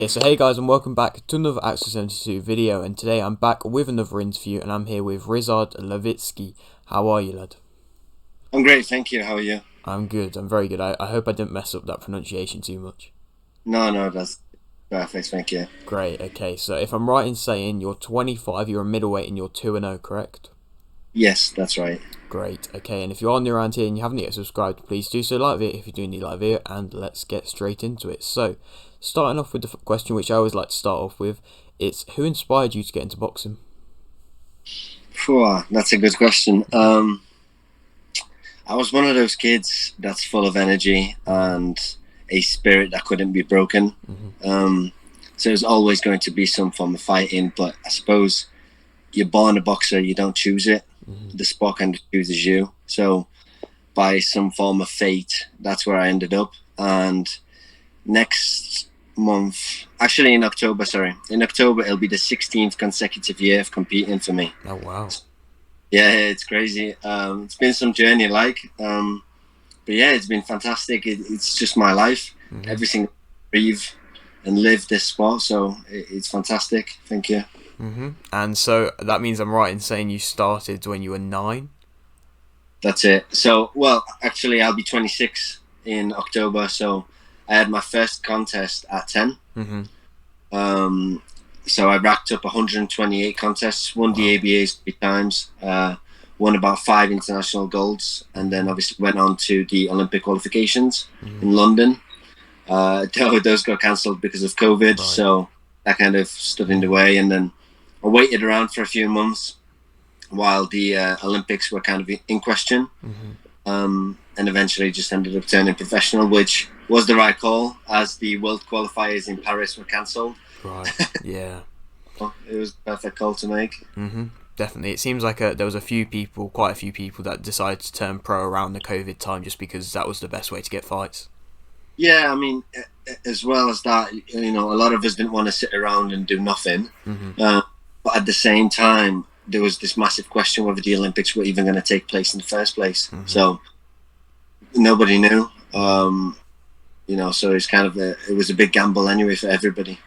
Yeah, so hey guys, and welcome back to another Axel 72 video, and today I'm back with another interview, and I'm here with Ryszard Lewicki. How are you, lad? I'm great, thank you. How are you? I'm good, I'm very good. I hope I didn't mess up that pronunciation too much. No, that's perfect, thank you. Great, okay, so if I'm right in saying you're 25, you're a middleweight, and you're 2-0, correct? Yes, that's right. Great, okay, and if you're new around here and you haven't yet subscribed, please do so, like it if you do need like video, and let's get straight into it. So, starting off with the question which I always like to start off with, it's who inspired you to get into boxing? Phew, that's a good question. I was one of those kids that's full of energy and a spirit that couldn't be broken. So there's always going to be some form of fighting, but I suppose you're born a boxer, you don't choose it. The sport kind of chooses you. So by some form of fate, that's where I ended up. And next month, actually in October, it'll be the 16th consecutive year of competing for me. Oh wow. Yeah, it's crazy. It's been some journey, but yeah, it's been fantastic. It's just my life. Every single breathe and live this sport, so it's fantastic. Thank you. And so that means I'm right in saying you started when you were 9? That's it. So, well, actually, I'll be 26 in October. So I had my first contest at 10. So I racked up 128 contests, won the ABAs 3 times, won about 5 international golds, and then obviously went on to the Olympic qualifications in London. Those got cancelled because of COVID, so that kind of stood in the way. And then I waited around for a few months while the Olympics were kind of in question, and eventually just ended up turning professional, which was the right call as the world qualifiers in Paris were cancelled. Right. Yeah. It was the perfect call to make. Definitely. It seems like there was quite a few people that decided to turn pro around the COVID time just because that was the best way to get fights. Yeah, I mean, as well as that, a lot of us didn't want to sit around and do nothing. But at the same time, there was this massive question whether the Olympics were even going to take place in the first place. So nobody knew. So it's kind of it was a big gamble anyway for everybody.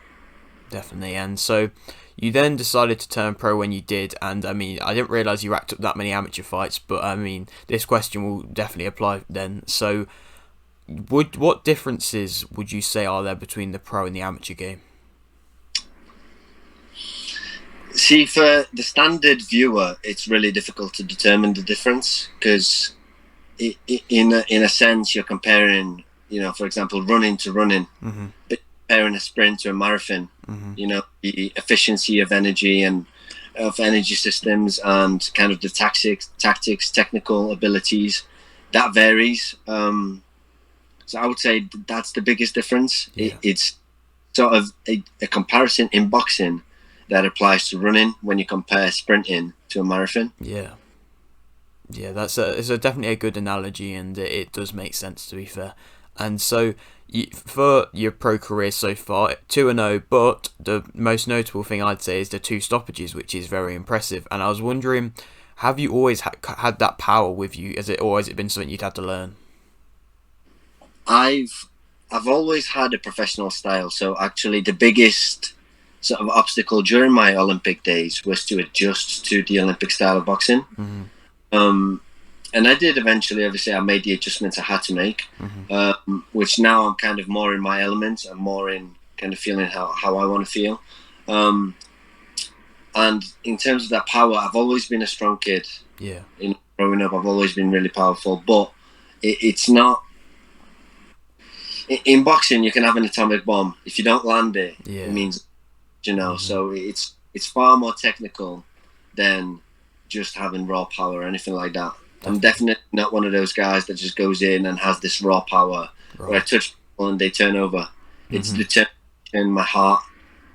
Definitely. And so you then decided to turn pro when you did, and I mean, I didn't realise you racked up that many amateur fights, but I mean, this question will definitely apply then. So what differences would you say are there between the pro and the amateur game? See, for the standard viewer, it's really difficult to determine the difference because in a sense, you're comparing, for example, running to running, but comparing a sprint to a marathon, the efficiency of energy and of energy systems and kind of the tactics, technical abilities, that varies. So I would say that's the biggest difference. Yeah. It's sort of a comparison in boxing that applies to running when you compare sprinting to a marathon. Yeah, it's definitely a good analogy, and it does make sense, to be fair. And so for your pro career so far, 2-0, but the most notable thing I'd say is the 2 stoppages, which is very impressive. And I was wondering, have you always had that power with you? Or has it been something you'd had to learn? I've always had a professional style, so actually the biggest sort of obstacle during my Olympic days was to adjust to the Olympic style of boxing. And I did eventually. Obviously, I made the adjustments I had to make, which now I'm kind of more in my element. I'm more in kind of feeling how I want to feel. And in terms of that power, I've always been a strong kid. Yeah. Growing up, I've always been really powerful, but it's not. In boxing, you can have an atomic bomb. If you don't land it, it means, So it's far more technical than just having raw power or anything like that. I'm definitely not one of those guys that just goes in and has this raw power where I touch people and they turn over. It's determination, my heart,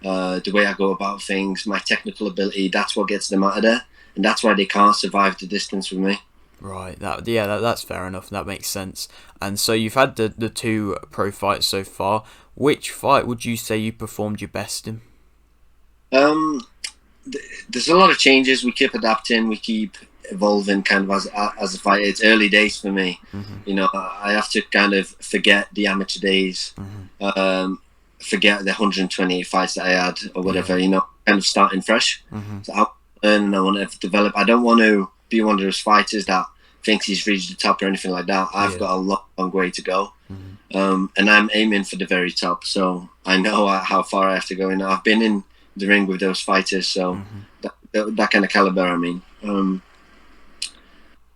the way I go about things, my technical ability. That's what gets them out of there, and that's why they can't survive the distance with me. Right. That's fair enough. That makes sense. And so you've had the 2 pro fights so far. Which fight would you say you performed your best in? There's a lot of changes. We keep adapting. We keep evolving kind of as a fighter. It's early days for me. I have to kind of forget the amateur days. forget the 128 fights that I had or whatever. Yeah. You know, kind of starting fresh. So I learn and I want to develop. I don't want to be one of those fighters that thinks he's reached the top or anything like that. I've got a long way to go, and I'm aiming for the very top. So I know how far I have to go. And I've been in the ring with those fighters, so that kind of caliber. I mean,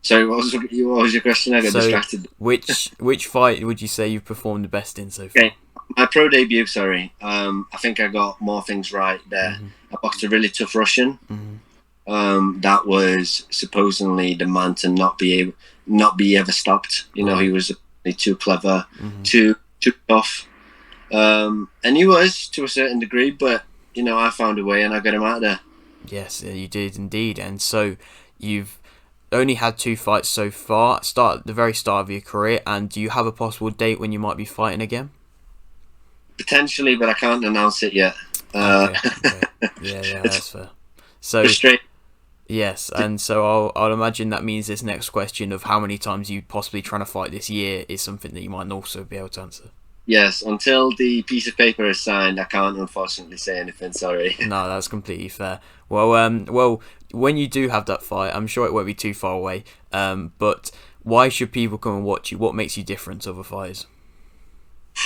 so what was your question? I got distracted. Which fight would you say you've performed the best in so far? Okay, my pro debut. Sorry, I think I got more things right there. I boxed a really tough Russian. That was supposedly the man to not be ever stopped. You know, he was too clever, too tough, and he was to a certain degree. But you know, I found a way and I got him out of there. Yes, you did indeed. And so you've only had 2 fights so far. The very start of your career, and do you have a possible date when you might be fighting again? Potentially, but I can't announce it yet. Okay. Yeah, that's fair. So. Yes, and so I'll imagine that means this next question of how many times you possibly trying to fight this year is something that you might also be able to answer. Yes, until the piece of paper is signed, I can't unfortunately say anything. Sorry. No, that's completely fair. Well, when you do have that fight, I'm sure it won't be too far away. But why should people come and watch you? What makes you different to other fighters?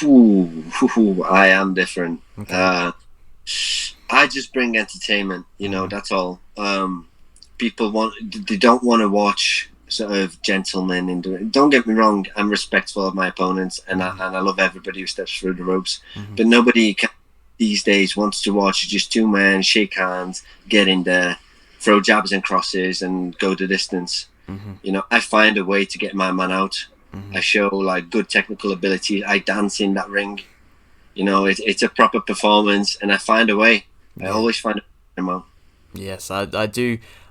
I am different. Okay. I just bring entertainment. You know, that's all. People they don't want to watch sort of gentlemen in the. Don't get me wrong, I'm respectful of my opponents, and I love everybody who steps through the ropes. But nobody these days wants to watch just 2 men shake hands, get in there, throw jabs and crosses, and go the distance. You know, I find a way to get my man out. I show like good technical ability. I dance in that ring. You know, it's a proper performance, and I find a way. I always find a way out. Yes,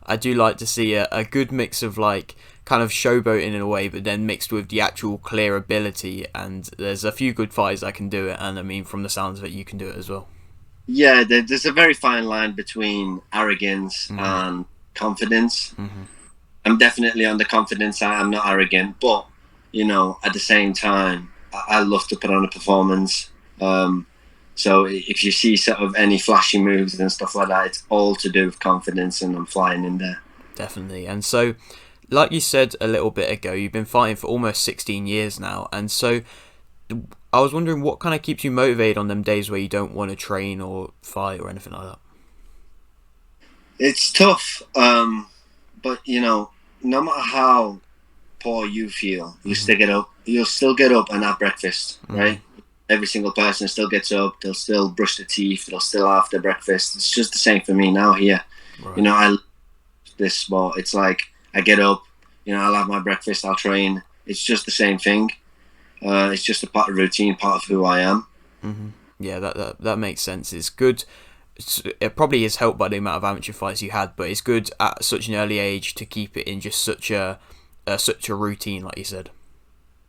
I do like to see a good mix of like kind of showboating in a way, but then mixed with the actual clear ability. And there's a few good fighters that can do it, and I mean, from the sounds of it, you can do it as well. Yeah, there's a very fine line between arrogance and confidence. I'm definitely on the confidence side. I'm not arrogant, but you know, at the same time, I love to put on a performance. So if you see sort of any flashy moves and stuff like that, it's all to do with confidence, and I'm flying in there. Definitely. And so, like you said a little bit ago, you've been fighting for almost 16 years now. And so I was wondering what kind of keeps you motivated on them days where you don't want to train or fight or anything like that? It's tough. But, you know, no matter how poor you feel, you still get up. You'll still get up and have breakfast, right? Every single person still gets up. They'll still brush their teeth. They'll still have their breakfast. It's just the same for me now here. Right. You know, I love this sport. It's like I get up, you know, I'll have my breakfast, I'll train. It's just the same thing. It's just a part of routine, part of who I am. Yeah, that makes sense. It's good. It probably is helped by the amount of amateur fights you had, but it's good at such an early age to keep it in just such a routine, like you said.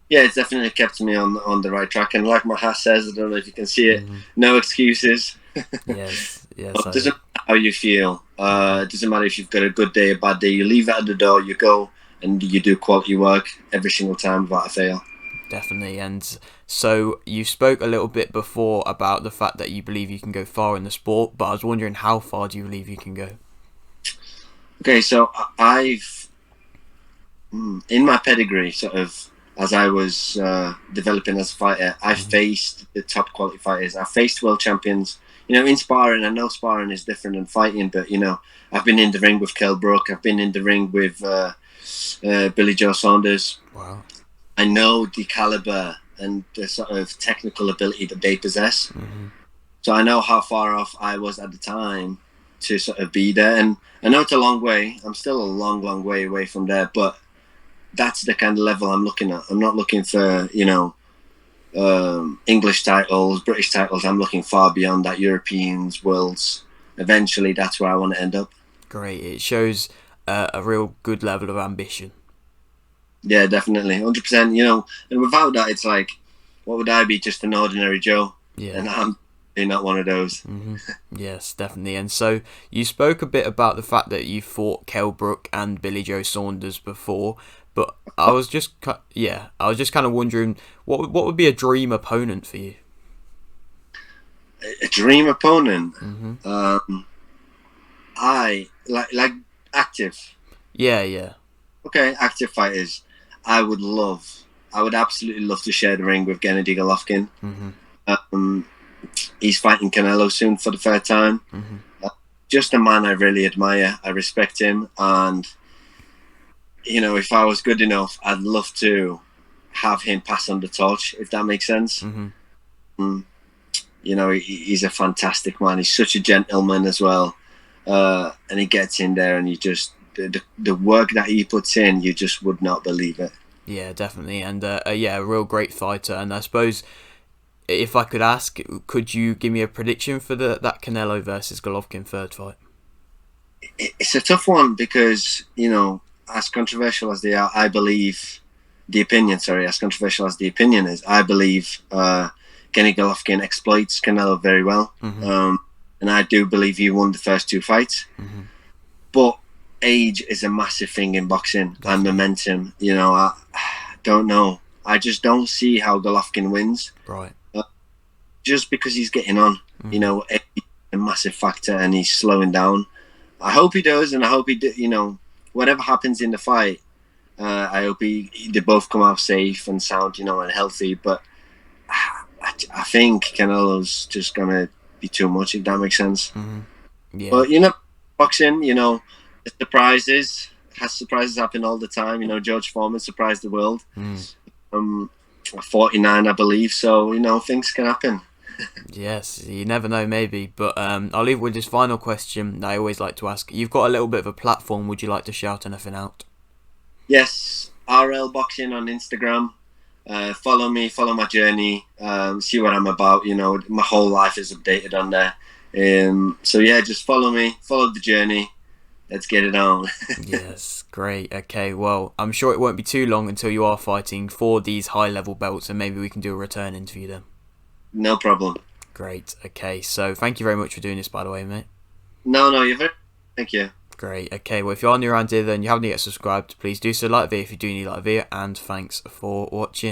Yeah, it's definitely kept me on the right track. And like my hat says, I don't know if you can see it, no excuses. Yes. It doesn't matter how you feel. It doesn't matter if you've got a good day, a bad day. You leave it at the door, you go, and you do quality work every single time without a fail. Definitely. And so you spoke a little bit before about the fact that you believe you can go far in the sport, but I was wondering, how far do you believe you can go? Okay, so I've, in my pedigree, sort of, as I was developing as a fighter, I faced the top quality fighters. I faced world champions. You know, in sparring, I know sparring is different than fighting, but, you know, I've been in the ring with Kell Brook. I've been in the ring with Billy Joe Saunders. Wow. I know the caliber and the sort of technical ability that they possess. So I know how far off I was at the time to sort of be there. And I know it's a long way. I'm still a long, long way away from there, but that's the kind of level I'm looking at. I'm not looking for, you know, English titles, British titles. I'm looking far beyond that, Europeans, worlds. Eventually, that's where I want to end up. Great. It shows a real good level of ambition. Yeah, definitely. 100%, you know, and without that, it's like, what would I be? Just an ordinary Joe? Yeah. And I'm not one of those. Yes, definitely. And so you spoke a bit about the fact that you fought Kell Brook and Billy Joe Saunders before, but I was just kind of wondering, what would be a dream opponent for you? A dream opponent. Mm-hmm. I like active. Yeah. Okay, active fighters. I would absolutely love to share the ring with Gennady Golovkin. Mm-hmm. He's fighting Canelo soon for the third time. Mm-hmm. Just a man I really admire. I respect him, and if I was good enough, I'd love to have him pass on the torch, if that makes sense. Mm-hmm. He's a fantastic man. He's such a gentleman as well, and he gets in there, and you just the work that he puts in, you just would not believe it. Yeah, definitely, and a real great fighter. And I suppose, if I could ask, could you give me a prediction for that Canelo versus Golovkin third fight? It's a tough one because, as controversial as they are, I believe as controversial as the opinion is, I believe Kenny Golovkin exploits Canelo very well. Mm-hmm. And I do believe he won the first two fights. Mm-hmm. But age is a massive thing in boxing. Definitely. And momentum. I don't know. I just don't see how Golovkin wins. Right. Just because he's getting on. Mm-hmm. Age is a massive factor, and he's slowing down. I hope he does, and I hope whatever happens in the fight, I hope they both come out safe and sound, and healthy. But I think Canelo's just gonna be too much, if that makes sense. Mm-hmm. Yeah. But boxing, the surprises happen all the time. George Foreman surprised the world. 49, I believe. So things can happen. Yes, you never know, maybe. But I'll leave with this final question that I always like to ask. You've got a little bit of a platform. Would you like to shout anything out? Yes, RL Boxing on Instagram. Follow me, follow my journey, see what I'm about. My whole life is updated on there. So yeah, just follow me, follow the journey. Let's get it on. Yes, great. Okay, well, I'm sure it won't be too long until you are fighting for these high-level belts, and maybe we can do a return interview then. No problem. Great. Okay, so thank you very much for doing this, by the way, mate. No, you're very... Thank you. Great. Okay, well, if you're new around here then you haven't yet subscribed, please do so. Like the video if you do need like the video, and thanks for watching.